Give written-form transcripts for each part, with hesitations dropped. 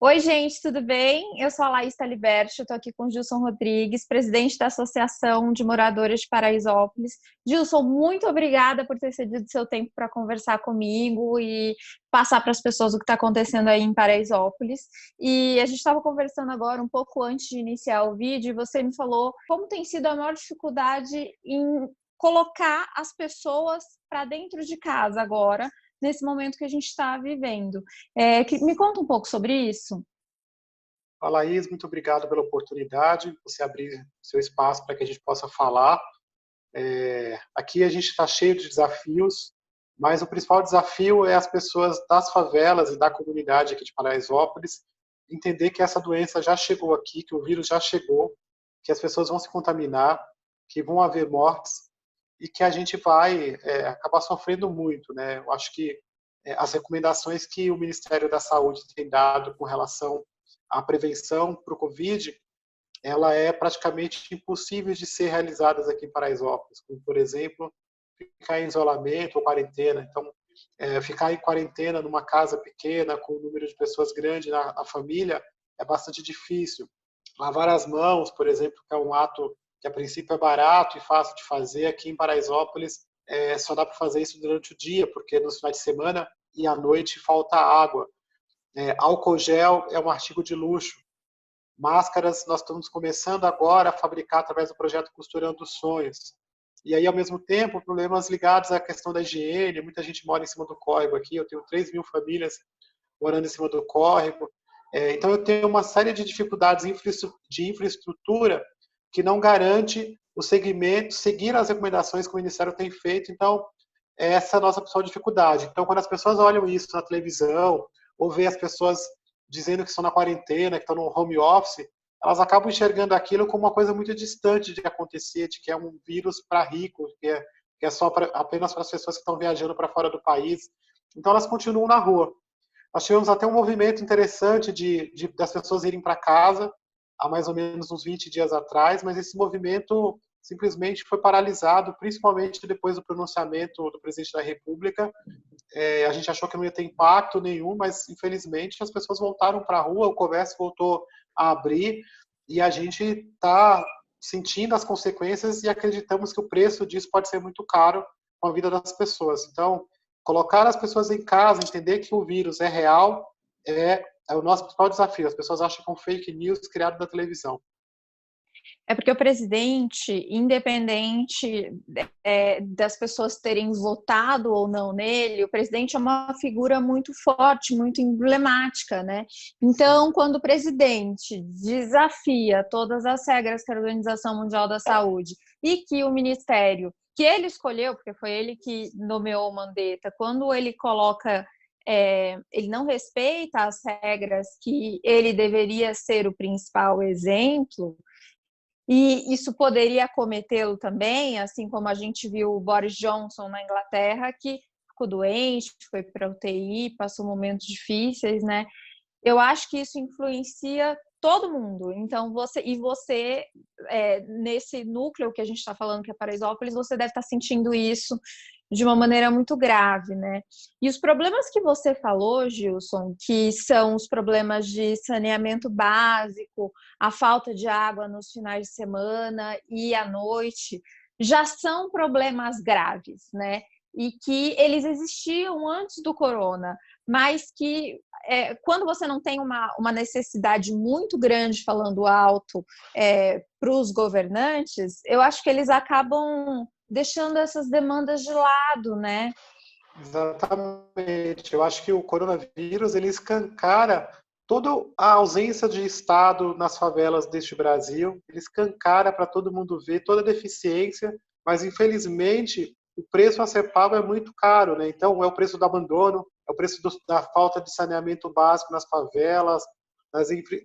Oi, gente, tudo bem? Eu sou a Laís Taliberti, estou aqui com o Gilson Rodrigues, presidente da Associação de Moradores de Paraisópolis. Gilson, muito obrigada por ter cedido seu tempo para conversar comigo e passar para as pessoas o que está acontecendo aí em Paraisópolis. E a gente estava conversando agora, um pouco antes de iniciar o vídeo, e você me falou como tem sido a maior dificuldade em colocar as pessoas para dentro de casa agora, nesse momento que a gente está vivendo. Me conta um pouco sobre isso. Fala, Laís, muito obrigado pela oportunidade, você abrir seu espaço para que a gente possa falar. Aqui a gente está cheio de desafios, mas o principal desafio é as pessoas das favelas e da comunidade aqui de Paraisópolis entender que essa doença já chegou aqui, que o vírus já chegou, que as pessoas vão se contaminar, que vão haver mortes e que a gente vai acabar sofrendo muito, né? Eu acho que as recomendações que o Ministério da Saúde tem dado com relação à prevenção para o Covid, ela é praticamente impossível de ser realizadas aqui em Paraisópolis, como, por exemplo, ficar em isolamento ou quarentena. Então, ficar em quarentena numa casa pequena, com um número de pessoas grande na família, é bastante difícil. Lavar as mãos, por exemplo, que é um ato que a princípio é barato e fácil de fazer, aqui em Paraisópolis só dá para fazer isso durante o dia, porque nos finais de semana e à noite falta água. Álcool gel é um artigo de luxo. Máscaras, nós estamos começando agora a fabricar através do projeto Costurando Sonhos. E aí, ao mesmo tempo, problemas ligados à questão da higiene. Muita gente mora em cima do córrego aqui. Eu tenho 3.000 famílias morando em cima do córrego. Então, eu tenho uma série de dificuldades de infraestrutura que não garante o segmento seguir as recomendações que o Ministério tem feito. Então, essa é a nossa principal dificuldade. Então, quando as pessoas olham isso na televisão, ou vê as pessoas dizendo que estão na quarentena, que estão no home office, elas acabam enxergando aquilo como uma coisa muito distante de acontecer, de que é um vírus para ricos, que é só apenas para as pessoas que estão viajando para fora do país. Então, elas continuam na rua. Nós tivemos até um movimento interessante das pessoas irem para casa, há mais ou menos uns 20 dias atrás, mas esse movimento simplesmente foi paralisado, principalmente depois do pronunciamento do presidente da República. A gente achou que não ia ter impacto nenhum, mas infelizmente as pessoas voltaram para a rua, o comércio voltou a abrir e a gente está sentindo as consequências e acreditamos que o preço disso pode ser muito caro com a vida das pessoas. Então, colocar as pessoas em casa, entender que o vírus é real, é o nosso principal desafio. As pessoas acham que é um fake news criado da televisão. É porque o presidente, independente das pessoas terem votado ou não nele, o presidente é uma figura muito forte, muito emblemática, né? Então, quando o presidente desafia todas as regras que a Organização Mundial da Saúde e que o Ministério, que ele escolheu, porque foi ele que nomeou o Mandetta, quando ele coloca ele não respeita as regras que ele deveria ser o principal exemplo, e isso poderia acometê-lo também, assim como a gente viu o Boris Johnson na Inglaterra, que ficou doente, foi para a UTI, passou momentos difíceis, né? Eu acho que isso influencia todo mundo. Então, você nesse núcleo que a gente está falando, que é Paraisópolis, você deve estar sentindo isso de uma maneira muito grave, né? E os problemas que você falou, Gilson, que são os problemas de saneamento básico, a falta de água nos finais de semana e à noite, já são problemas graves, né? E que eles existiam antes do corona, mas que quando você não tem uma necessidade muito grande falando alto para os governantes, eu acho que eles acabam deixando essas demandas de lado, né? Exatamente. Eu acho que o coronavírus ele escancara toda a ausência de Estado nas favelas deste Brasil, ele escancara para todo mundo ver toda a deficiência, mas infelizmente o preço a ser pago é muito caro, né? Então é o preço do abandono, é o preço da falta de saneamento básico nas favelas,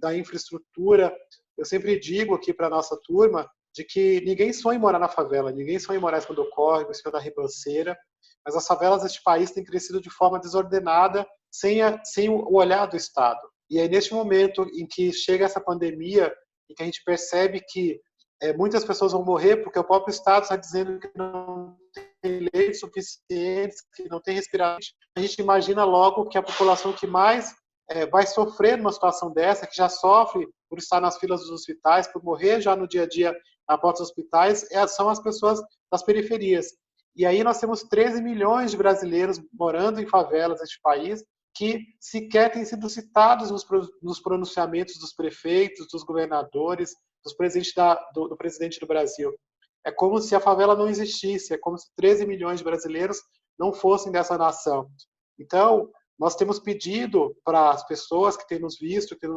da infraestrutura. Eu sempre digo aqui para a nossa turma de que ninguém sonha em morar na favela, ninguém sonha em morar em cima do córrego, em cima da ribanceira, mas as favelas deste país têm crescido de forma desordenada, sem o olhar do Estado. E aí, neste momento em que chega essa pandemia e que a gente percebe que muitas pessoas vão morrer porque o próprio Estado está dizendo que não tem leitos suficientes, que não tem respirador, a gente imagina logo que a população que mais vai sofrer numa situação dessa, que já sofre por estar nas filas dos hospitais, por morrer já no dia a dia na porta dos hospitais, são as pessoas das periferias. E aí nós temos 13 milhões de brasileiros morando em favelas neste país, que sequer têm sido citados nos pronunciamentos dos prefeitos, dos governadores, do presidente do Brasil. É como se a favela não existisse, é como se 13 milhões de brasileiros não fossem dessa nação. Então, nós temos pedido para as pessoas que têm nos visto, que têm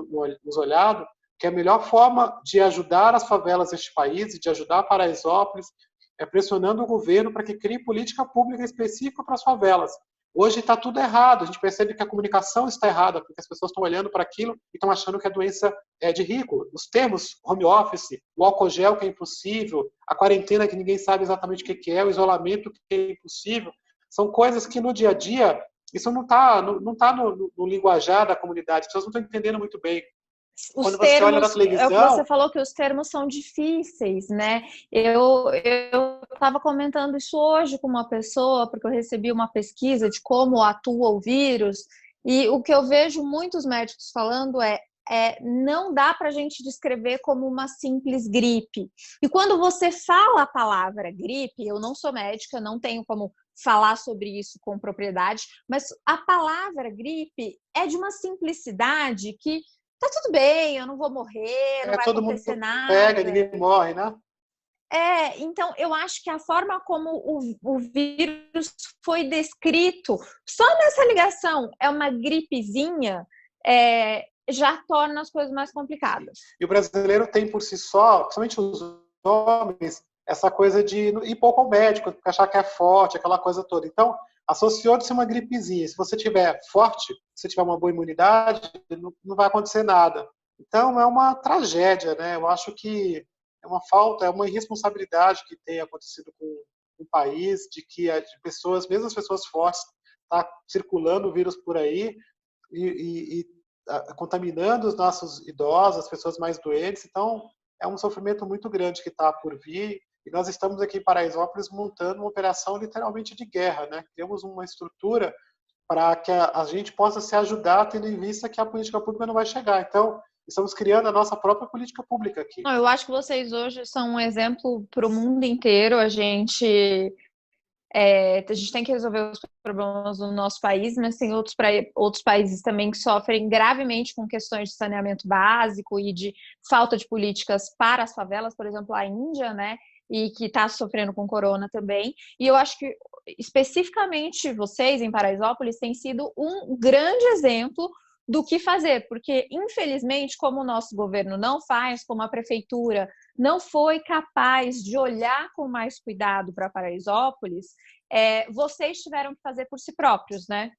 nos olhado, que a melhor forma de ajudar as favelas deste país e de ajudar Paraisópolis é pressionando o governo para que crie política pública específica para as favelas. Hoje está tudo errado, a gente percebe que a comunicação está errada, porque as pessoas estão olhando para aquilo e estão achando que a doença é de rico. Os termos home office, o álcool gel que é impossível, a quarentena que ninguém sabe exatamente o que é, o isolamento que é impossível, são coisas que no dia a dia, isso não está no linguajar da comunidade, as pessoas não estão entendendo muito bem. Quando você olha na televisão... Você falou que os termos são difíceis, né? Eu estava comentando isso hoje com uma pessoa, porque eu recebi uma pesquisa de como atua o vírus, e o que eu vejo muitos médicos falando não dá para a gente descrever como uma simples gripe. E quando você fala a palavra gripe, eu não sou médica, não tenho como falar sobre isso com propriedade, mas a palavra gripe é de uma simplicidade que tá tudo bem, eu não vou morrer, não vai acontecer nada. Pega, ninguém morre, né? Então eu acho que a forma como o vírus foi descrito, só nessa ligação, é uma gripezinha, já torna as coisas mais complicadas. E o brasileiro tem por si só, principalmente os homens, essa coisa de ir pouco ao médico, achar que é forte, aquela coisa toda. Então, associou-se uma gripezinha. Se você tiver forte, se você tiver uma boa imunidade, não vai acontecer nada. Então, é uma tragédia, né? Eu acho que é uma falta, é uma irresponsabilidade que tem acontecido com o país, de que mesmo as pessoas fortes, está circulando o vírus por aí e contaminando os nossos idosos, as pessoas mais doentes. Então, é um sofrimento muito grande que está por vir. E nós estamos aqui em Paraisópolis montando uma operação literalmente de guerra, né? Temos uma estrutura para que a gente possa se ajudar, tendo em vista que a política pública não vai chegar. Então, estamos criando a nossa própria política pública aqui. Eu acho que vocês hoje são um exemplo para o mundo inteiro. A gente tem que resolver os problemas do nosso país, mas tem outros países também que sofrem gravemente com questões de saneamento básico e de falta de políticas para as favelas, por exemplo, a Índia, né? E que está sofrendo com corona também. E eu acho que, especificamente, vocês, em Paraisópolis, têm sido um grande exemplo do que fazer, porque, infelizmente, como o nosso governo não faz, como a prefeitura não foi capaz de olhar com mais cuidado para Paraisópolis, vocês tiveram que fazer por si próprios, né?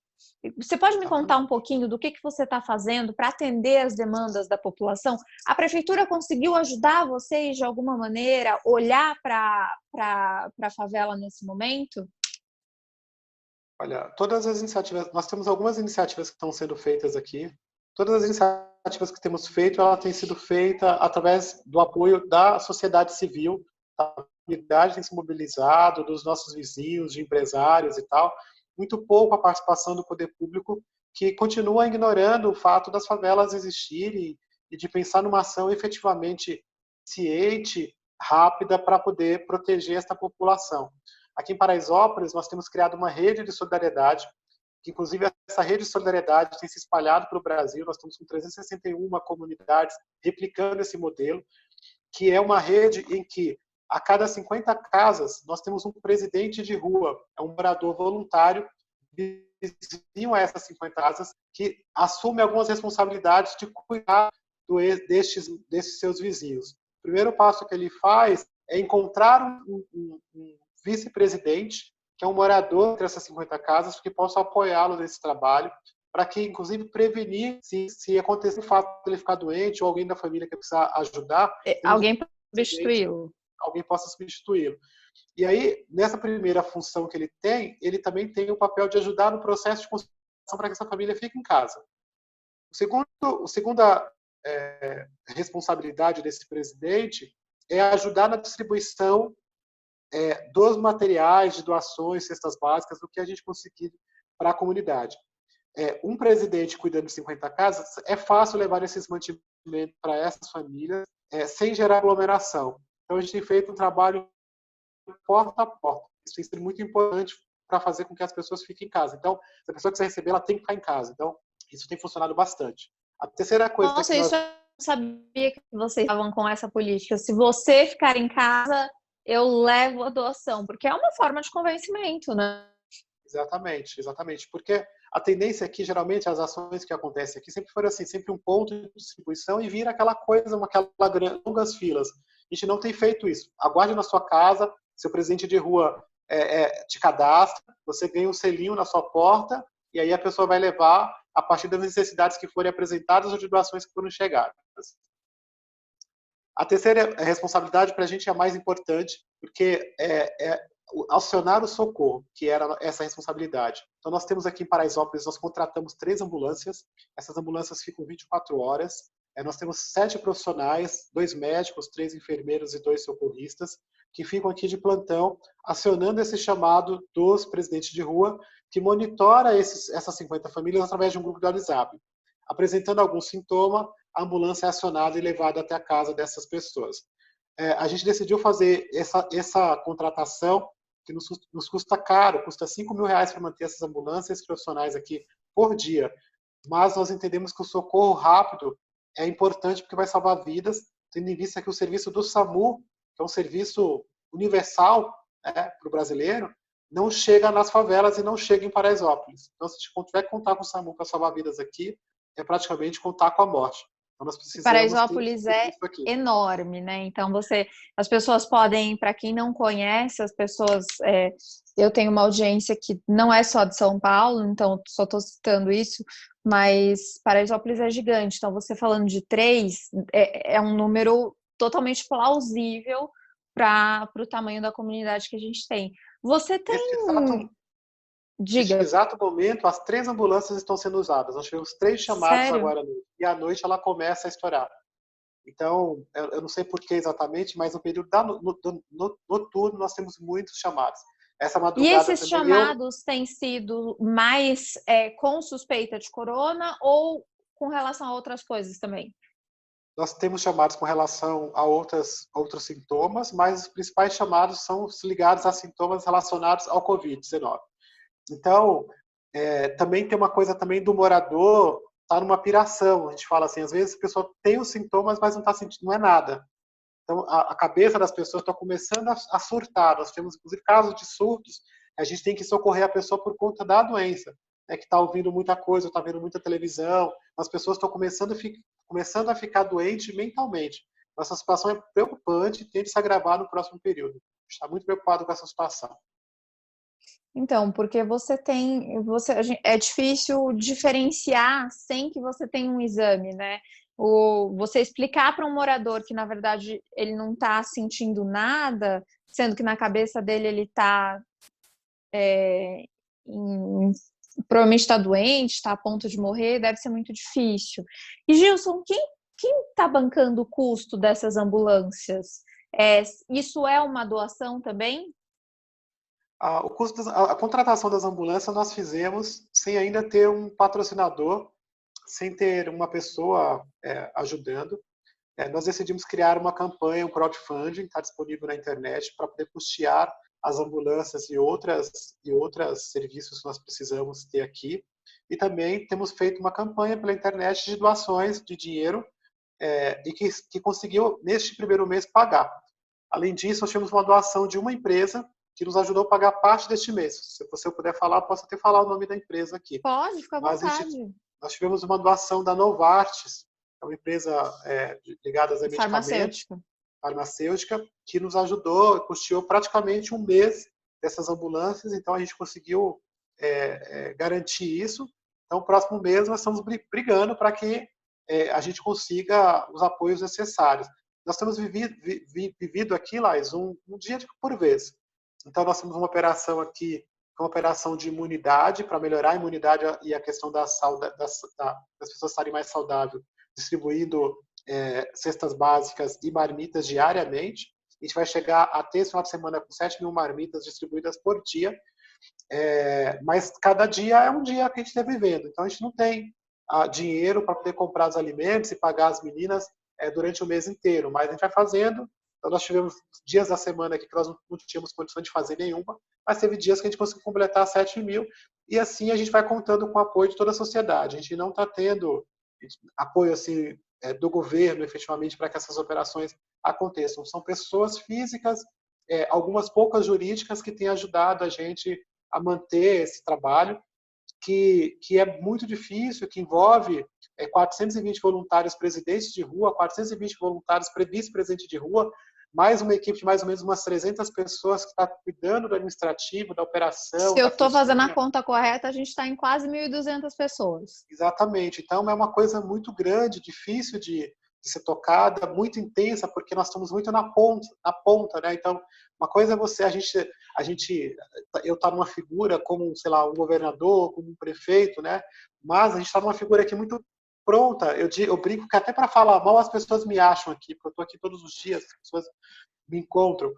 Você pode me contar um pouquinho do que você está fazendo para atender as demandas da população? A prefeitura conseguiu ajudar vocês de alguma maneira, olhar para a favela nesse momento? Olha, todas as iniciativas, nós temos algumas iniciativas que estão sendo feitas aqui. Todas as iniciativas que temos feito, ela tem sido feita através do apoio da sociedade civil. A comunidade tem se mobilizado, dos nossos vizinhos, de empresários e tal. Muito pouco a participação do poder público, que continua ignorando o fato das favelas existirem e de pensar numa ação efetivamente eficiente, rápida, para poder proteger esta população. Aqui em Paraisópolis, nós temos criado uma rede de solidariedade, que inclusive essa rede de solidariedade tem se espalhado pelo Brasil. Nós estamos com 361 comunidades replicando esse modelo, que é uma rede em que a cada 50 casas, nós temos um presidente de rua, é um morador voluntário, vizinho a essas 50 casas, que assume algumas responsabilidades de cuidar desses seus vizinhos. O primeiro passo que ele faz é encontrar um vice-presidente, que é um morador entre essas 50 casas, que possa apoiá-lo nesse trabalho, para que, inclusive, prevenir se acontecer o fato de ele ficar doente ou alguém da família que precisa ajudar. Alguém para substituí-lo. Alguém possa substituí-lo. E aí, nessa primeira função que ele também tem o papel de ajudar no processo de construção para que essa família fique em casa. A segunda responsabilidade desse presidente é ajudar na distribuição dos materiais de doações, cestas básicas, do que a gente conseguir para a comunidade. um presidente cuidando de 50 casas, é fácil levar esses mantimentos para essas famílias sem gerar aglomeração. Então, a gente tem feito um trabalho porta a porta. Isso tem sido muito importante para fazer com que as pessoas fiquem em casa. Então, se a pessoa quiser receber, ela tem que ficar em casa. Então, isso tem funcionado bastante. A terceira coisa Nossa, isso eu não sabia que vocês estavam com essa política. Se você ficar em casa, eu levo a doação, porque é uma forma de convencimento, né? Exatamente, exatamente. Porque a tendência aqui, geralmente, as ações que acontecem aqui sempre foram assim, sempre um ponto de distribuição e vira aquela coisa, aquelas longas filas. A gente não tem feito isso. Aguarde na sua casa, seu presidente de rua te cadastra, você ganha um selinho na sua porta e aí a pessoa vai levar a partir das necessidades que forem apresentadas ou de doações que foram chegadas. A terceira responsabilidade para a gente é a mais importante, porque acionar o socorro, que era essa responsabilidade. Então, nós temos aqui em Paraisópolis, nós contratamos 3 ambulâncias, essas ambulâncias ficam 24 horas, nós temos 7 profissionais, 2 médicos, 3 enfermeiros e 2 socorristas, que ficam aqui de plantão, acionando esse chamado dos presidentes de rua, que monitora essas 50 famílias através de um grupo de WhatsApp. Apresentando algum sintoma, a ambulância é acionada e levada até a casa dessas pessoas. A gente decidiu fazer essa contratação, que nos custa caro, custa R$5.000 para manter essas ambulâncias profissionais aqui por dia. Mas nós entendemos que o socorro rápido é importante porque vai salvar vidas, tendo em vista que o serviço do SAMU, que é um serviço universal, para o brasileiro, não chega nas favelas e não chega em Paraisópolis. Então, se a gente tiver que contar com o SAMU para salvar vidas aqui, é praticamente contar com a morte. Então, nós precisamos Paraisópolis é enorme, né? Então, as pessoas podem, para quem não conhece, eu tenho uma audiência que não é só de São Paulo, então só estou citando isso, mas Paraisópolis é gigante. Então, você falando de 3, é um número totalmente plausível para o tamanho da comunidade que a gente tem. Você tem... Neste exato momento, as 3 ambulâncias estão sendo usadas. Nós tivemos 3 chamados Sério? agora, e à noite ela começa a estourar. Então, eu não sei por que exatamente, mas no período noturno nós temos muitos chamados. Essa madrugada e esses chamados têm sido mais com suspeita de corona ou com relação a outras coisas também? Nós temos chamados com relação a outros sintomas, mas os principais chamados são ligados a sintomas relacionados ao Covid-19. Então, também tem uma coisa também do morador estar numa piração. A gente fala assim, às vezes a pessoa tem os sintomas, mas não está sentindo, não é nada. Então, a cabeça das pessoas está começando a surtar. Nós temos, inclusive, casos de surtos. A gente tem que socorrer a pessoa por conta da doença, que está ouvindo muita coisa, está vendo muita televisão. As pessoas estão começando a ficar doentes mentalmente. Essa situação é preocupante e tende a se agravar no próximo período. A gente está muito preocupado com essa situação. Então, porque é difícil diferenciar sem que você tenha um exame, né? Você explicar para um morador que, na verdade, ele não está sentindo nada, sendo que na cabeça dele ele está provavelmente está doente, está a ponto de morrer, deve ser muito difícil. E, Gilson, quem está bancando o custo dessas ambulâncias? Isso é uma doação também? O custo a contratação das ambulâncias nós fizemos sem ainda ter um patrocinador, sem ter uma pessoa ajudando. Nós decidimos criar uma campanha, um crowdfunding, está disponível na internet, para poder custear as ambulâncias e outros serviços que nós precisamos ter aqui. E também temos feito uma campanha pela internet de doações de dinheiro e que conseguiu, neste primeiro mês, pagar. Além disso, nós tivemos uma doação de uma empresa que nos ajudou a pagar parte deste mês. Se você puder falar, posso até falar o nome da empresa aqui. Pode, fica à vontade. Nós tivemos uma doação da Novartis, é uma empresa ligada a medicamentos, farmacêutica, que nos ajudou, custeou praticamente um mês dessas ambulâncias, então a gente conseguiu garantir isso. Então, no próximo mês, nós estamos brigando para que a gente consiga os apoios necessários. Nós temos vivido aqui, Laís, um dia por vez. Então, nós temos uma operação aqui, uma operação de imunidade, para melhorar a imunidade e a questão das pessoas estarem mais saudáveis, distribuindo cestas básicas e marmitas diariamente. A gente vai chegar até esse final de semana com 7.000 marmitas distribuídas por dia. Mas cada dia é um dia que a gente está vivendo. Então, a gente não tem dinheiro para poder comprar os alimentos e pagar as meninas durante o mês inteiro, mas a gente vai fazendo. Então, nós tivemos dias da semana aqui que nós não tínhamos condições de fazer nenhuma, mas teve dias que a gente conseguiu completar 7 mil, e assim a gente vai contando com o apoio de toda a sociedade. A gente não está tendo apoio assim, do governo, efetivamente, para que essas operações aconteçam. São pessoas físicas, algumas poucas jurídicas, que têm ajudado a gente a manter esse trabalho, que é muito difícil, que envolve 420 voluntários presidentes de rua, 420 voluntários vice-presidentes de rua, mais uma equipe de mais ou menos umas 300 pessoas que está cuidando do administrativo, da operação, Se eu da estou fazendo a cozinha. conta correta, a gente está em quase 1.200 pessoas. Exatamente. Então, é uma coisa muito grande, difícil de ser tocada, muito intensa, porque nós estamos muito na ponta, né? Então, uma coisa é eu estar numa figura como, sei lá, um governador, como um prefeito, né? Mas a gente está numa figura aqui muito pronta. Eu brinco que até para falar mal as pessoas me acham aqui, porque eu estou aqui todos os dias, as pessoas me encontram.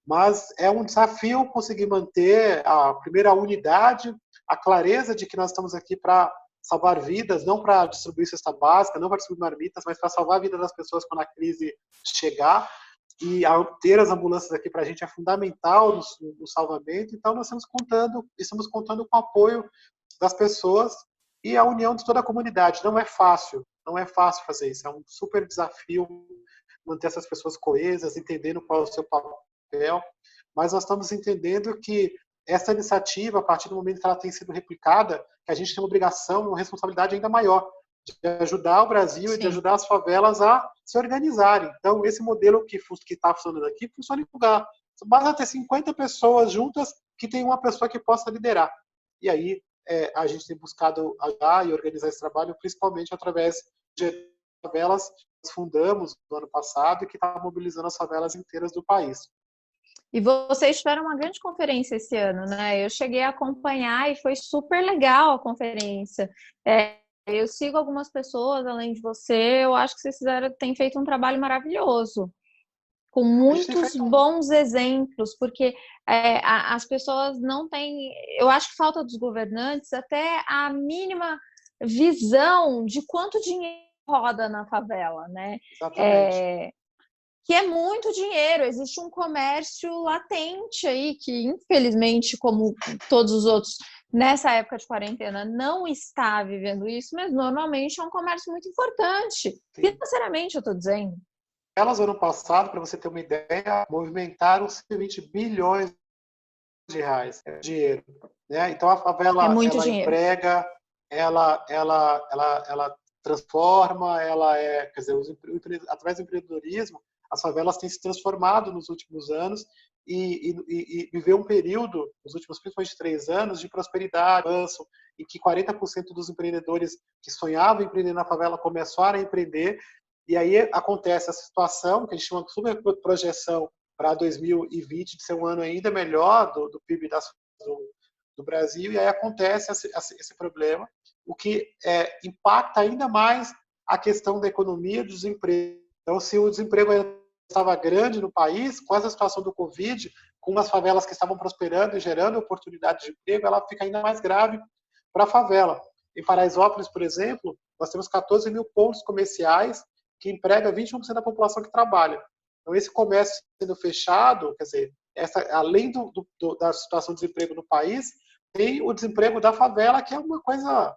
Mas é um desafio conseguir manter primeiro a unidade, a clareza de que nós estamos aqui para salvar vidas, não para distribuir cesta básica, não para distribuir marmitas, mas para salvar a vida das pessoas quando a crise chegar. E ter as ambulâncias aqui para a gente é fundamental no salvamento. Então, nós estamos contando com o apoio das pessoas e a união de toda a comunidade. Não é fácil fazer isso. É um super desafio manter essas pessoas coesas, entendendo qual é o seu papel. Mas nós estamos entendendo que essa iniciativa, a partir do momento que ela tem sido replicada, que a gente tem uma obrigação, uma responsabilidade ainda maior de ajudar o Brasil Sim. E de ajudar as favelas a se organizarem. Então, esse modelo que está funcionando aqui funciona em lugar. Basta ter 50 pessoas juntas que tem uma pessoa que possa liderar. E aí a gente tem buscado ajudar e organizar esse trabalho, principalmente através de favelas que nós fundamos no ano passado e que está mobilizando as favelas inteiras do país. E vocês tiveram uma grande conferência esse ano, né? Eu cheguei a acompanhar e foi super legal a conferência. Eu sigo algumas pessoas, além de você, eu acho que vocês têm feito um trabalho maravilhoso, com muitos bons exemplos, porque as pessoas não têm... Eu acho que falta dos governantes até a mínima visão de quanto dinheiro roda na favela, né? Exatamente. Que é muito dinheiro, existe um comércio latente aí, que infelizmente, como todos os outros, nessa época de quarentena, não está vivendo isso, mas normalmente é um comércio muito importante. Sim. Financeiramente, eu estou dizendo. Elas, ano passado, para você ter uma ideia, movimentaram 120 bilhões de reais de dinheiro. Né? Então, a favela ela emprega, ela transforma, quer dizer, através do empreendedorismo, as favelas têm se transformado nos últimos anos e viveu um período, nos últimos principalmente 3 anos, de prosperidade, avanço, em que 40% dos empreendedores que sonhavam em empreender na favela começaram a empreender. E aí acontece essa situação, que a gente chama de super projeção para 2020, de ser um ano ainda melhor do PIB do Brasil, e aí acontece esse problema, o que impacta ainda mais a questão da economia, do desemprego. Então, se o desemprego estava grande no país, com essa situação do Covid, com as favelas que estavam prosperando e gerando oportunidades de emprego, ela fica ainda mais grave para a favela. Em Paraisópolis, por exemplo, nós temos 14 mil pontos comerciais que emprega 21% da população que trabalha. Então, esse comércio sendo fechado, quer dizer, além da situação de desemprego no país, tem o desemprego da favela, que é uma coisa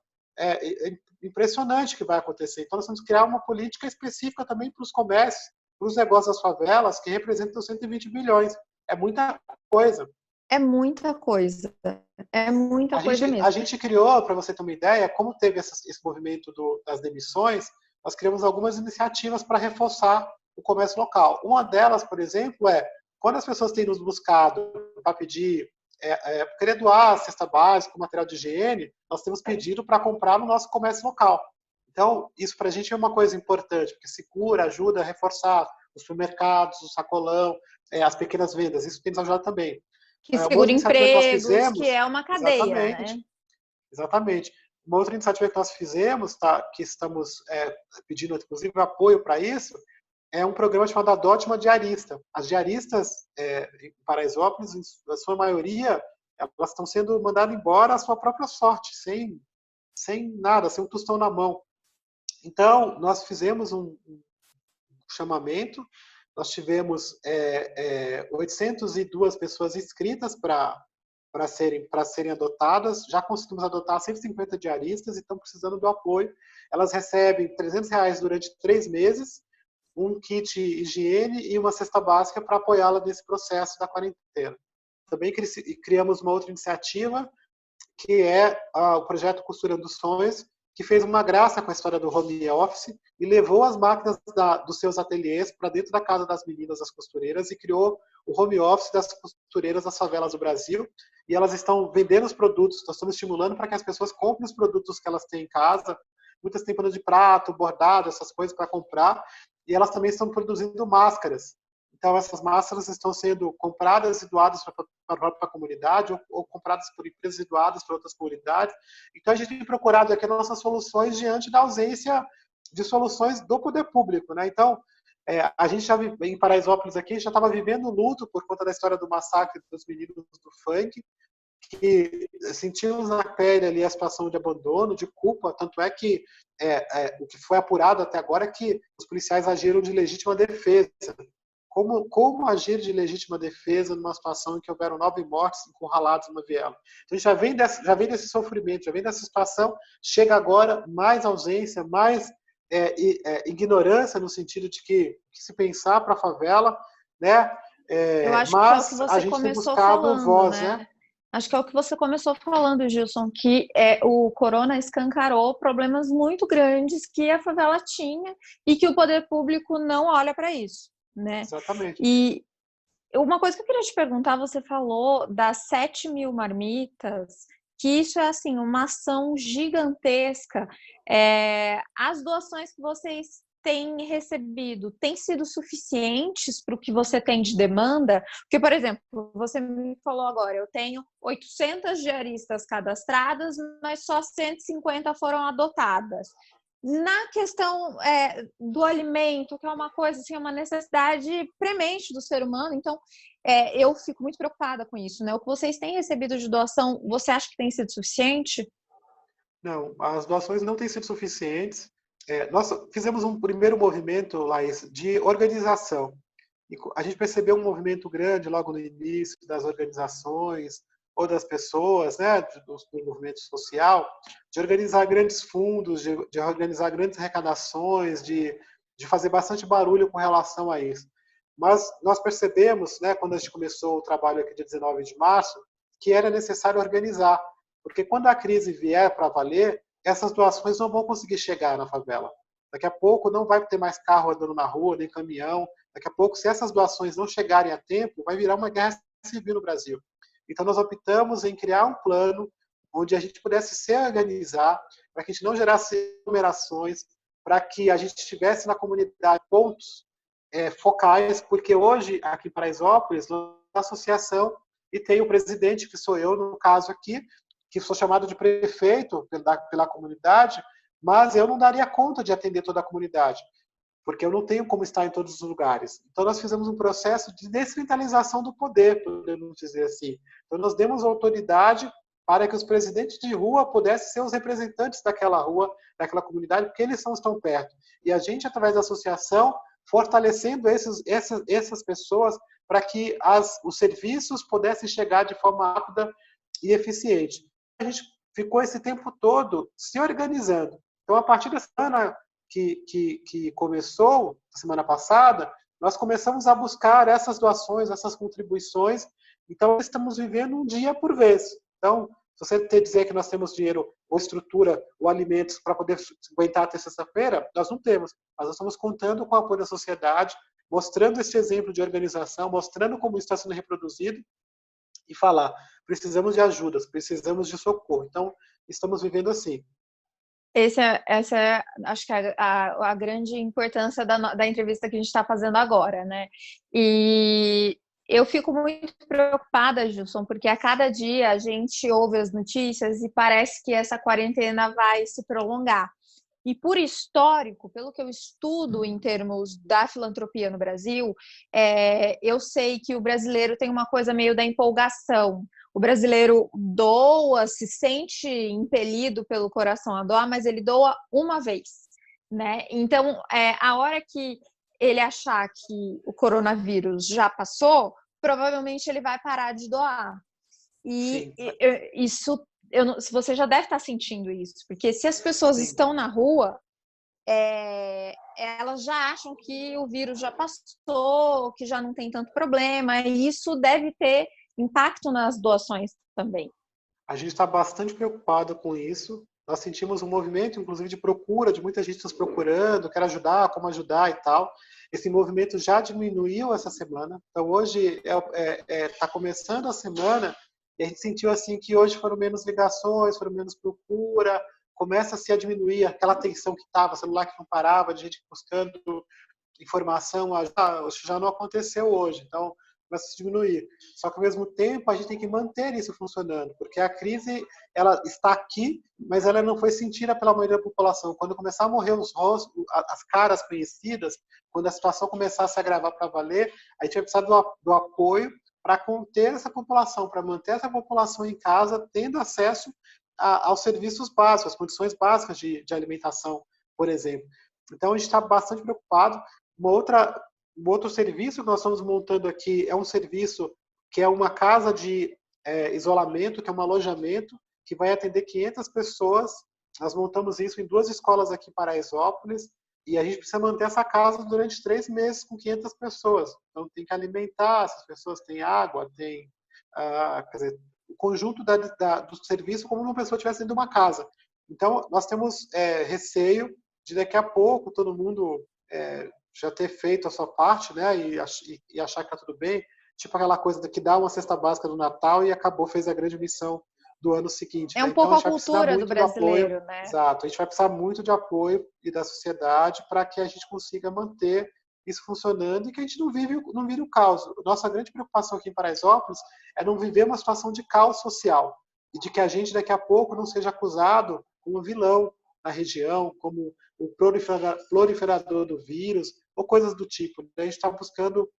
impressionante que vai acontecer. Então, nós temos que criar uma política específica também para os comércios, para os negócios das favelas, que representam 120 bilhões. É muita coisa. É muita coisa. É muita coisa mesmo. A gente criou, para você ter uma ideia, como teve esse movimento das demissões, nós criamos algumas iniciativas para reforçar o comércio local. Uma delas, por exemplo, quando as pessoas têm nos buscado para pedir, querer doar cesta básica, material de higiene, nós temos pedido para comprar no nosso comércio local. Então, isso para a gente é uma coisa importante, porque segura, ajuda a reforçar os supermercados, o sacolão, as pequenas vendas. Isso tem nos ajudado também. Que segura empregos, que é uma cadeia, exatamente, né? Exatamente. Uma outra iniciativa que nós fizemos, que estamos pedindo, inclusive, apoio para isso, é um programa chamado Adote uma Diarista. As diaristas em Paraisópolis, na sua maioria, elas estão sendo mandadas embora à sua própria sorte, sem nada, sem um tostão na mão. Então, nós fizemos um chamamento, nós tivemos 802 pessoas inscritas para serem adotadas, já conseguimos adotar 150 diaristas e estão precisando do apoio. Elas recebem R$300 durante 3 meses, um kit higiene e uma cesta básica para apoiá-la nesse processo da quarentena. Também criamos uma outra iniciativa, que é o projeto Costurando Sonhos, que fez uma graça com a história do home office e levou as máquinas dos seus ateliês para dentro da casa das meninas, das costureiras, e criou o home office das costureiras das favelas do Brasil. E elas estão vendendo os produtos, nós estamos estimulando para que as pessoas comprem os produtos que elas têm em casa. Muitas têm pano de prato, bordado, essas coisas para comprar. E elas também estão produzindo máscaras. Então, essas máscaras estão sendo compradas e doadas para a própria comunidade ou compradas por empresas e doadas para outras comunidades. Então, a gente tem procurado aqui nossas soluções diante da ausência de soluções do poder público, né? Então, a gente já em Paraisópolis aqui já estava vivendo luto por conta da história do massacre dos meninos do funk, que sentimos na pele ali a situação de abandono, de culpa, tanto é que o que foi apurado até agora é que os policiais agiram de legítima defesa. Como agir de legítima defesa numa situação em que houveram 9 mortes encurralados numa viela? Então, a gente já vem desse sofrimento, já vem dessa situação, chega agora mais ausência, mais ignorância, no sentido de que se pensar para a favela, né? Eu acho Mas que é o que a você gente tem começou buscado falando, voz, né? né? Acho que é o que você começou falando, Gilson, que o corona escancarou problemas muito grandes que a favela tinha e que o poder público não olha para isso, né? Exatamente. E uma coisa que eu queria te perguntar, você falou das 7.000 marmitas, que isso é assim uma ação gigantesca. As doações que vocês têm recebido têm sido suficientes para o que você tem de demanda? Porque, por exemplo, você me falou agora, eu tenho 800 diaristas cadastradas, mas só 150 foram adotadas. Na questão do alimento, que é uma coisa, assim, é uma necessidade premente do ser humano, então eu fico muito preocupada com isso, né? O que vocês têm recebido de doação, você acha que tem sido suficiente? Não, as doações não têm sido suficientes. Nós fizemos um primeiro movimento, Laís, de organização. E a gente percebeu um movimento grande logo no início das organizações ou das pessoas, né, do movimento social, de organizar grandes fundos, de organizar grandes arrecadações, de fazer bastante barulho com relação a isso. Mas nós percebemos, né, quando a gente começou o trabalho aqui dia 19 de março, que era necessário organizar, porque quando a crise vier para valer, essas doações não vão conseguir chegar na favela. Daqui a pouco não vai ter mais carro andando na rua, nem caminhão. Daqui a pouco, se essas doações não chegarem a tempo, vai virar uma guerra civil no Brasil. Então, nós optamos em criar um plano onde a gente pudesse se organizar, para que a gente não gerasse aglomerações, para que a gente tivesse na comunidade pontos focais, porque hoje, aqui em Paraisópolis, nós temos uma associação e tem o presidente, que sou eu, no caso aqui, que sou chamado de prefeito pela comunidade, mas eu não daria conta de atender toda a comunidade, porque eu não tenho como estar em todos os lugares. Então, nós fizemos um processo de descentralização do poder, podemos dizer assim. Então, nós demos autoridade para que os presidentes de rua pudessem ser os representantes daquela rua, daquela comunidade, porque eles estão perto. E a gente, através da associação, fortalecendo essas pessoas para que os serviços pudessem chegar de forma rápida e eficiente. A gente ficou esse tempo todo se organizando. Então, a partir da semana que começou, semana passada, nós começamos a buscar essas doações, essas contribuições. Então, estamos vivendo um dia por vez. Então, se você dizer que nós temos dinheiro ou estrutura ou alimentos para poder aguentar até sexta-feira, nós não temos. Mas nós estamos contando com o apoio da sociedade, mostrando esse exemplo de organização, mostrando como isso está sendo reproduzido e falar, precisamos de ajudas, precisamos de socorro. Então, estamos vivendo assim. Essa é, acho que a grande importância da entrevista que a gente está fazendo agora, né? E eu fico muito preocupada, Gilson, porque a cada dia a gente ouve as notícias e parece que essa quarentena vai se prolongar. E por histórico, pelo que eu estudo em termos da filantropia no Brasil, eu sei que o brasileiro tem uma coisa meio da empolgação. O brasileiro doa, se sente impelido pelo coração a doar, mas ele doa uma vez, né? Então, a hora que ele achar que o coronavírus já passou, provavelmente ele vai parar de doar. E isso, se você já deve estar sentindo isso, porque se as pessoas estão na rua, elas já acham que o vírus já passou, que já não tem tanto problema, e isso deve ter impacto nas doações também. A gente está bastante preocupado com isso. Nós sentimos um movimento, inclusive, de procura, de muita gente nos procurando, quer ajudar, como ajudar e tal. Esse movimento já diminuiu essa semana. Então, hoje está começando a semana e a gente sentiu assim que hoje foram menos ligações, foram menos procura, começa-se a diminuir aquela tensão que estava, celular que não parava, de gente buscando informação. Isso já não aconteceu hoje. Então, começa a se diminuir. Só que, ao mesmo tempo, a gente tem que manter isso funcionando, porque a crise ela está aqui, mas ela não foi sentida pela maioria da população. Quando começar a morrer os rostos, as caras conhecidas, quando a situação começar a se agravar para valer, a gente vai precisar do apoio para conter essa população, para manter essa população em casa, tendo acesso aos serviços básicos, às condições básicas de alimentação, por exemplo. Então, a gente está bastante preocupado. Um outro serviço que nós estamos montando aqui é um serviço que é uma casa de isolamento, que é um alojamento, que vai atender 500 pessoas. Nós montamos isso em 2 escolas aqui em Paraisópolis, e a gente precisa manter essa casa durante 3 meses com 500 pessoas. Então, tem que alimentar essas pessoas, tem água, tem quer dizer, o conjunto do serviço como uma pessoa estivesse dentro de uma casa. Então, nós temos receio de daqui a pouco todo mundo já ter feito a sua parte, né, e achar que está tudo bem, tipo aquela coisa que dá uma cesta básica do Natal e acabou, fez a grande missão do ano seguinte. Um pouco a cultura do brasileiro, né? Exato, a gente vai precisar muito de apoio e da sociedade para que a gente consiga manter isso funcionando e que a gente não vire o caos. Nossa grande preocupação aqui em Paraisópolis é não viver uma situação de caos social e de que a gente daqui a pouco não seja acusado como vilão na região, como o proliferador do vírus, ou coisas do tipo. A gente está buscando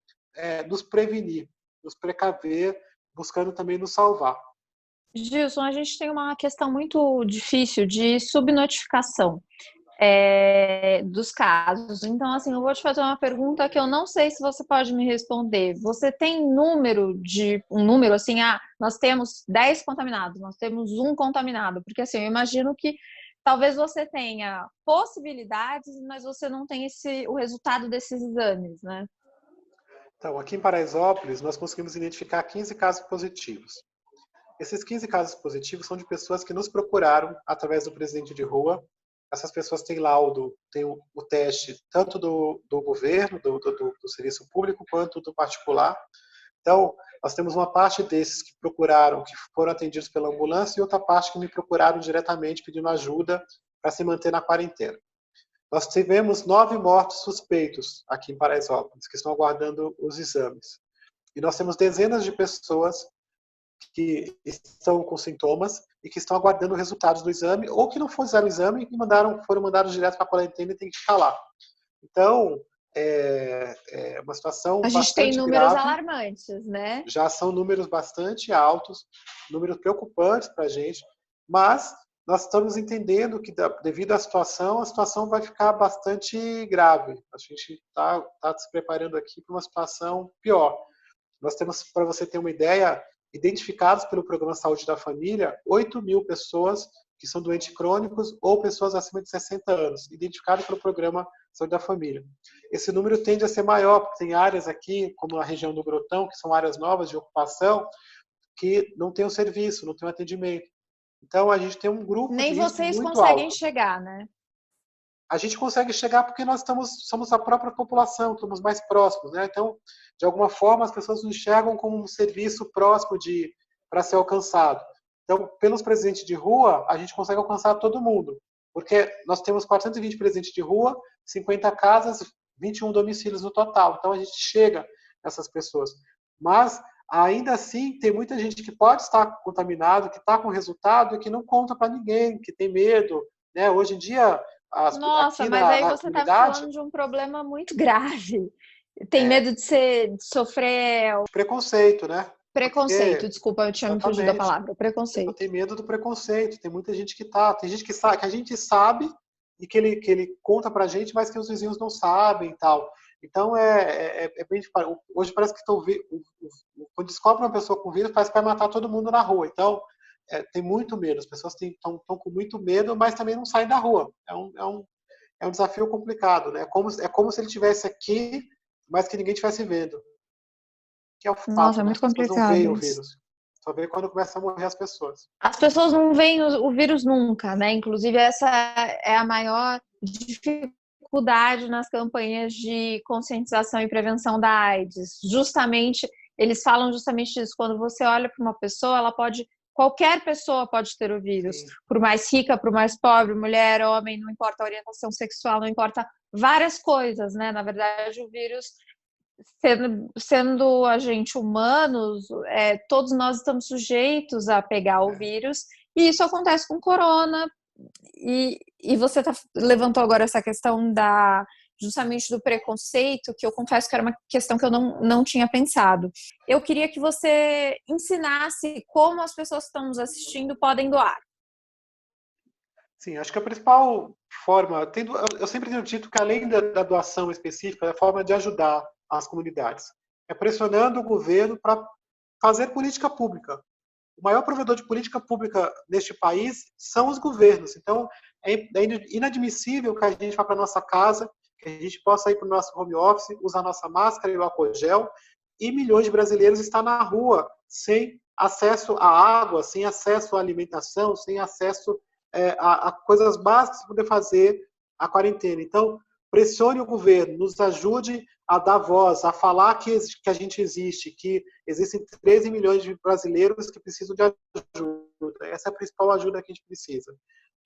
nos prevenir, nos precaver, buscando também nos salvar. Gilson, a gente tem uma questão muito difícil de subnotificação dos casos. Então, assim, eu vou te fazer uma pergunta que eu não sei se você pode me responder. Você tem um número assim, nós temos 10 contaminados, nós temos 1 contaminado, porque assim, eu imagino que talvez você tenha possibilidades, mas você não tem o resultado desses exames, né? Então, aqui em Paraisópolis, nós conseguimos identificar 15 casos positivos. Esses 15 casos positivos são de pessoas que nos procuraram através do presidente de rua. Essas pessoas têm laudo, têm o teste tanto do governo, do serviço público, quanto do particular. Então, nós temos uma parte desses que procuraram, que foram atendidos pela ambulância, e outra parte que me procuraram diretamente pedindo ajuda para se manter na quarentena. Nós tivemos 9 mortos suspeitos aqui em Paraisópolis, que estão aguardando os exames. E nós temos dezenas de pessoas que estão com sintomas e que estão aguardando resultados do exame, ou que não fizeram o exame e foram mandados direto para a quarentena e tem que ficar lá. Então, é uma situação bastante grave. A gente tem números alarmantes, né? Já são números bastante altos, números preocupantes para a gente, mas nós estamos entendendo que, devido à situação, a situação vai ficar bastante grave. A gente está se preparando aqui para uma situação pior. Nós temos, para você ter uma ideia, identificados pelo Programa Saúde da Família, 8.000 pessoas que são doentes crônicos ou pessoas acima de 60 anos, identificados pelo Programa Saúde da Família. Esse número tende a ser maior, porque tem áreas aqui, como a região do Grotão, que são áreas novas de ocupação, que não tem o serviço, não tem o atendimento. Então, a gente tem um grupo de risco muito alto. Nem vocês conseguem chegar, né? A gente consegue chegar porque nós somos a própria população, estamos mais próximos, né? Então, de alguma forma, as pessoas nos enxergam como um serviço próximo para ser alcançado. Então, pelos presidentes de rua, a gente consegue alcançar todo mundo, porque nós temos 420 presidentes de rua, 50 casas, 21 domicílios no total. Então, a gente chega nessas pessoas. Mas, ainda assim, tem muita gente que pode estar contaminado, que está com resultado e que não conta para ninguém, que tem medo, né? Hoje em dia, nossa, mas aí você está falando de um problema muito grave. Tem medo de sofrer... Preconceito, né? Preconceito, desculpa, eu tinha me fugido da Exatamente. palavra. A pessoa Preconceito. tem medo do preconceito. Tem muita gente que tá. Tem gente que sabe, que a gente sabe e que ele conta pra gente, mas que os vizinhos não sabem e tal. Então é bem diferente. Hoje parece que quando descobre uma pessoa com vírus, parece que vai matar todo mundo na rua. Então tem muito medo. As pessoas estão com muito medo, mas também não saem da rua. É um desafio complicado, né? É como se ele estivesse aqui, mas que ninguém estivesse vendo. Que é o Nossa, fato, é né? muito As pessoas não veem complicado o isso. vírus. Só vê quando começam a morrer as pessoas. As pessoas não veem o vírus nunca, né? Inclusive, essa é a maior dificuldade nas campanhas de conscientização e prevenção da AIDS. Justamente, eles falam justamente disso. Quando você olha para uma pessoa, qualquer pessoa pode ter o vírus. Sim, Por mais rica, por mais pobre, mulher, homem, não importa a orientação sexual, não importa várias coisas, né? Na verdade, o vírus sendo agente humanos, todos nós estamos sujeitos a pegar o é. vírus, e isso acontece com corona, e você levantou agora essa questão justamente do preconceito, que eu confesso que era uma questão que eu não tinha pensado. Eu queria que você ensinasse como as pessoas que estão nos assistindo podem doar. Sim, acho que a principal forma, eu sempre tenho dito que além da doação específica, é a forma de ajudar as comunidades. É pressionando o governo para fazer política pública. O maior provedor de política pública neste país são os governos. Então, é inadmissível que a gente vá para nossa casa, que a gente possa ir para o nosso home office, usar nossa máscara e o álcool gel, e milhões de brasileiros estão na rua sem acesso à água, sem acesso à alimentação, sem acesso a coisas básicas para poder fazer a quarentena. Então, pressione o governo, nos ajude a dar voz, a falar que a gente existe, que existem 13 milhões de brasileiros que precisam de ajuda. Essa é a principal ajuda que a gente precisa.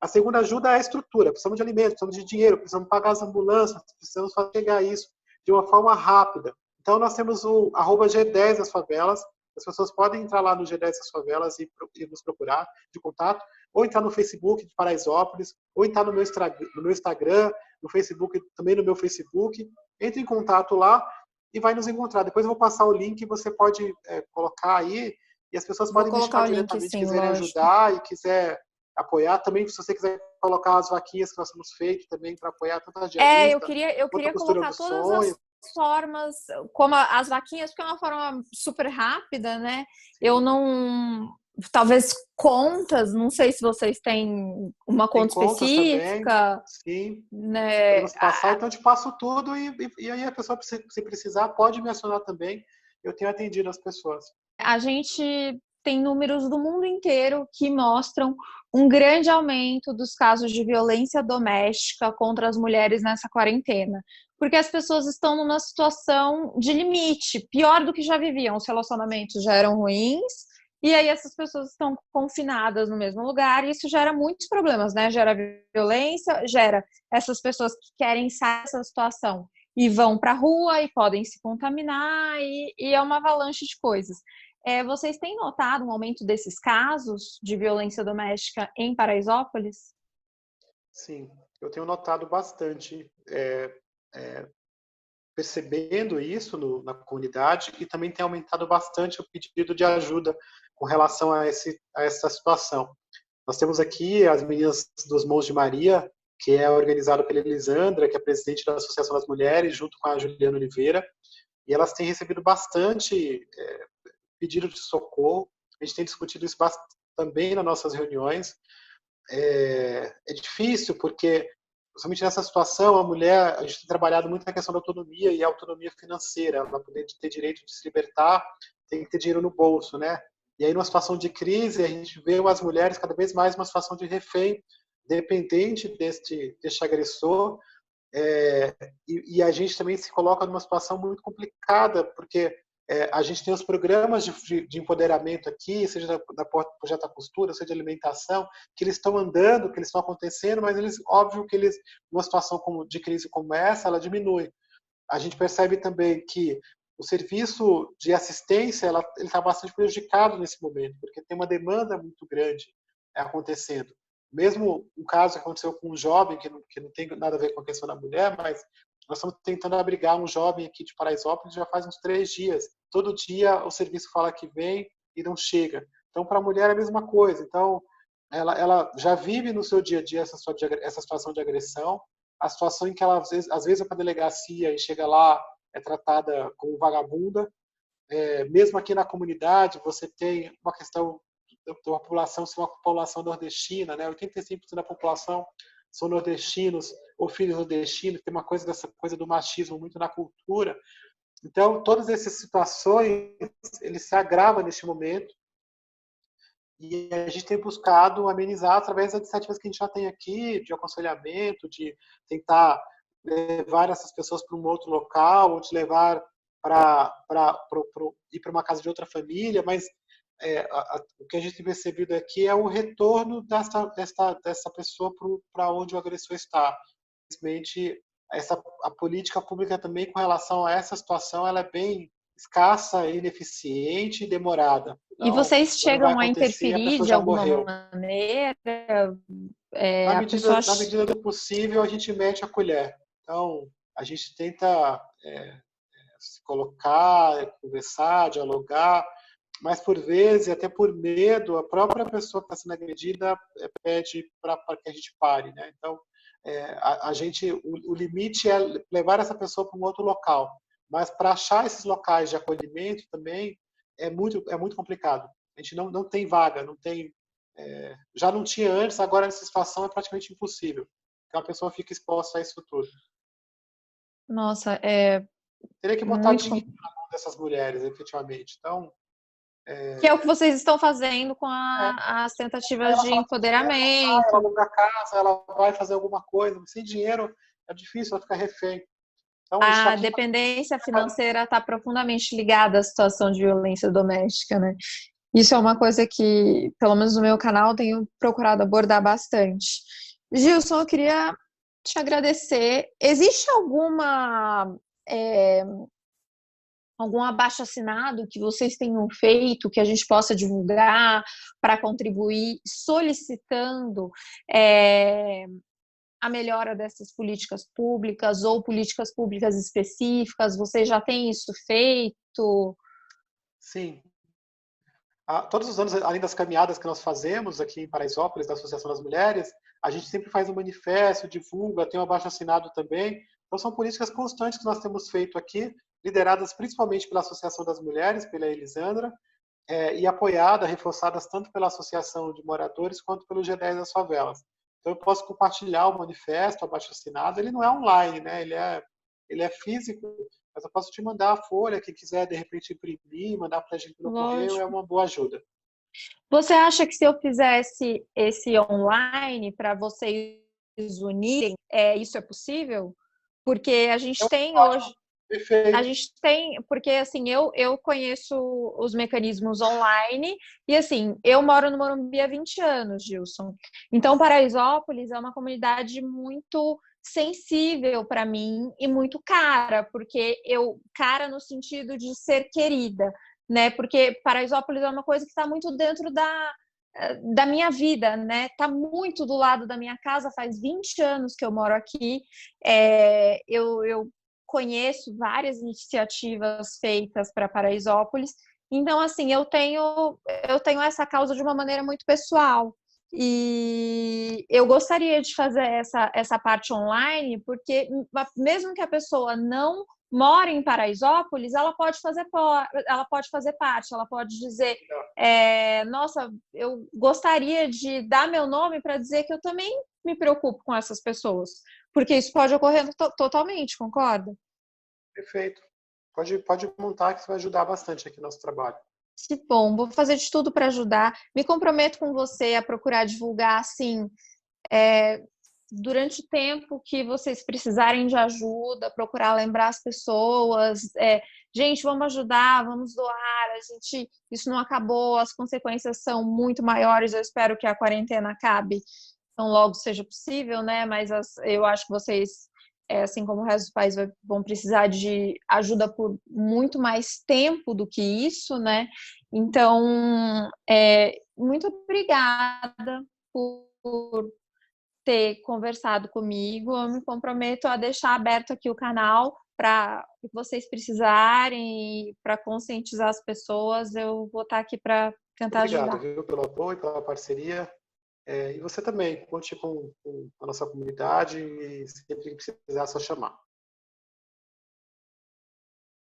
A segunda ajuda é a estrutura. Precisamos de alimentos, precisamos de dinheiro, precisamos pagar as ambulâncias, precisamos chegar isso de uma forma rápida. Então, nós temos o @G10 das favelas. As pessoas podem entrar lá no G10 das favelas e nos procurar de contato, ou entrar no Facebook de Paraisópolis, ou entrar no meu Instagram, no Facebook, também no meu Facebook. Entre em contato lá e vai nos encontrar. Depois eu vou passar o link e você pode colocar aí, e as pessoas Vou podem me colocar chamar o link, diretamente, sim, quiserem lógico. ajudar e quiser apoiar. Também, se você quiser colocar as vaquinhas que nós temos feito também para apoiar tanto a Eu dialista queria, eu quanto a queria costura colocar do todas as sonho. formas, como as vaquinhas, porque é uma forma super rápida, né? Eu Sim. não. Talvez contas, não sei se vocês têm uma Tem conta contas também, específica, sim. né? Podemos passar, então eu te passo tudo e aí a pessoa, se precisar, pode me acionar também. Eu tenho atendido as pessoas. A gente tem números do mundo inteiro que mostram um grande aumento dos casos de violência doméstica contra as mulheres nessa quarentena. Porque as pessoas estão numa situação de limite, pior do que já viviam. Os relacionamentos já eram ruins, e aí essas pessoas estão confinadas no mesmo lugar, e isso gera muitos problemas, né? Gera violência, gera essas pessoas que querem sair dessa situação e vão para a rua e podem se contaminar, e é uma avalanche de coisas. Vocês têm notado um aumento desses casos de violência doméstica em Paraisópolis? Sim, eu tenho notado bastante, percebendo isso na comunidade, e também tem aumentado bastante o pedido de ajuda com relação a essa situação. Nós temos aqui as meninas dos Mãos de Maria, que é organizado pela Elisandra, que é presidente da Associação das Mulheres, junto com a Juliana Oliveira, e elas têm recebido bastante pedido de socorro. A gente tem discutido isso também nas nossas reuniões. É difícil porque, principalmente nessa situação, a gente tem trabalhado muito na questão da autonomia e autonomia financeira. Para poder ter direito de se libertar, tem que ter dinheiro no bolso, né? E aí, numa situação de crise, a gente vê as mulheres cada vez mais numa situação de refém, dependente deste agressor, e a gente também se coloca numa situação muito complicada, porque a gente tem os programas de empoderamento aqui, seja da Projeto da Costura, seja de alimentação, que eles estão andando, que eles estão acontecendo, mas óbvio que numa situação de crise como essa, ela diminui. A gente percebe também que o serviço de assistência ele está bastante prejudicado nesse momento, porque tem uma demanda muito grande acontecendo. Mesmo um caso que aconteceu com um jovem, que não tem nada a ver com a questão da mulher, mas Nós estamos tentando abrigar um jovem aqui de Paraisópolis já faz uns 3 dias. Todo dia o serviço fala que vem e não chega. Então, para a mulher é a mesma coisa. Então, ela já vive no seu dia a dia essa situação de agressão, a situação em que ela, às vezes vai para a delegacia e chega lá, é tratada como vagabunda. Mesmo aqui na comunidade, você tem uma questão de uma população ser uma população nordestina, né? 85% da população são nordestinos ou filhos nordestinos, tem uma coisa dessa coisa do machismo muito na cultura. Então, todas essas situações, ele se agrava neste momento e a gente tem buscado amenizar através das iniciativas que a gente já tem aqui, de aconselhamento, de tentar levar essas pessoas para um outro local, ou de levar ir para uma casa de outra família, mas o que a gente tem percebido aqui é o retorno dessa pessoa para onde o agressor está. Infelizmente, a política pública também com relação a essa situação ela é bem escassa, ineficiente e demorada. E Então, vocês quando vai chegam a acontecer, a interferir pessoa de já alguma morreu. maneira? Na A pessoa... medida do possível, a gente mete a colher. Então, a gente tenta se colocar, conversar, dialogar, mas por vezes, até por medo, a própria pessoa que está sendo agredida pede para que a gente pare, né? Então, o limite é levar essa pessoa para um outro local, mas para achar esses locais de acolhimento também é muito complicado. A gente não tem vaga, não tem, já não tinha antes, agora nessa situação é praticamente impossível. Então a pessoa fica exposta a isso tudo. Nossa, Teria que botar muito... dinheiro na mão dessas mulheres, efetivamente. Então, Que é o que vocês estão fazendo com as tentativas ela de fala que ela empoderamento. aluga a casa, ela vai fazer alguma coisa, mas sem dinheiro é difícil, ela fica refém. Então, a gente está A aqui. dependência financeira está profundamente ligada à situação de violência doméstica, né? Isso é uma coisa que, pelo menos no meu canal, tenho procurado abordar bastante. Gilson, eu queria te agradecer. Existe algum abaixo-assinado que vocês tenham feito, que a gente possa divulgar para contribuir, solicitando a melhora dessas políticas públicas ou políticas públicas específicas? Vocês já têm isso feito? Sim. Todos os anos, além das caminhadas que nós fazemos aqui em Paraisópolis, da Associação das Mulheres, a gente sempre faz um manifesto, divulga, tem um abaixo-assinado também. Então, são políticas constantes que nós temos feito aqui, lideradas principalmente pela Associação das Mulheres, pela Elisandra, e apoiada, reforçadas tanto pela Associação de Moradores quanto pelo G10 das Favelas. Então, eu posso compartilhar o manifesto, o abaixo-assinado. Ele não é online, né? Ele é físico, mas eu posso te mandar a folha, quem quiser, de repente, imprimir, mandar para a gente no correio, é Lógico. uma boa ajuda. Você acha que se eu fizesse esse online para vocês unirem, isso é possível? Porque a gente tem hoje... Perfeito. A gente tem, porque assim, eu conheço os mecanismos online e assim, eu moro no Morumbi há 20 anos, Gilson. Então, Paraisópolis é uma comunidade muito sensível para mim e muito cara, porque cara no sentido de ser querida, né? Porque Paraisópolis é uma coisa que está muito dentro da minha vida, né? Está muito do lado da minha casa, faz 20 anos que eu moro aqui. Eu conheço várias iniciativas feitas para Paraisópolis, então assim, eu tenho essa causa de uma maneira muito pessoal e eu gostaria de fazer essa parte online, porque mesmo que a pessoa não mora em Paraisópolis, ela pode fazer parte, ela pode dizer, nossa, eu gostaria de dar meu nome para dizer que eu também me preocupo com essas pessoas, porque isso pode ocorrer totalmente, concorda? Perfeito. Pode montar que isso vai ajudar bastante aqui no nosso trabalho. Que bom, vou fazer de tudo para ajudar. Me comprometo com você a procurar divulgar, assim, durante o tempo que vocês precisarem de ajuda, procurar lembrar as pessoas. Gente, vamos ajudar, vamos doar. Isso não acabou, as consequências são muito maiores. Eu espero que a quarentena acabe tão logo seja possível, né? Mas eu acho que vocês, assim como o resto do país, vão precisar de ajuda por muito mais tempo do que isso, né? Então, muito obrigada por ter conversado comigo. Eu me comprometo a deixar aberto aqui o canal para o que vocês precisarem, para conscientizar as pessoas. Eu vou estar aqui para tentar Obrigado, ajudar. viu, pelo apoio, pela parceria. E você também, conte com a nossa comunidade e sempre que precisar, é só chamar.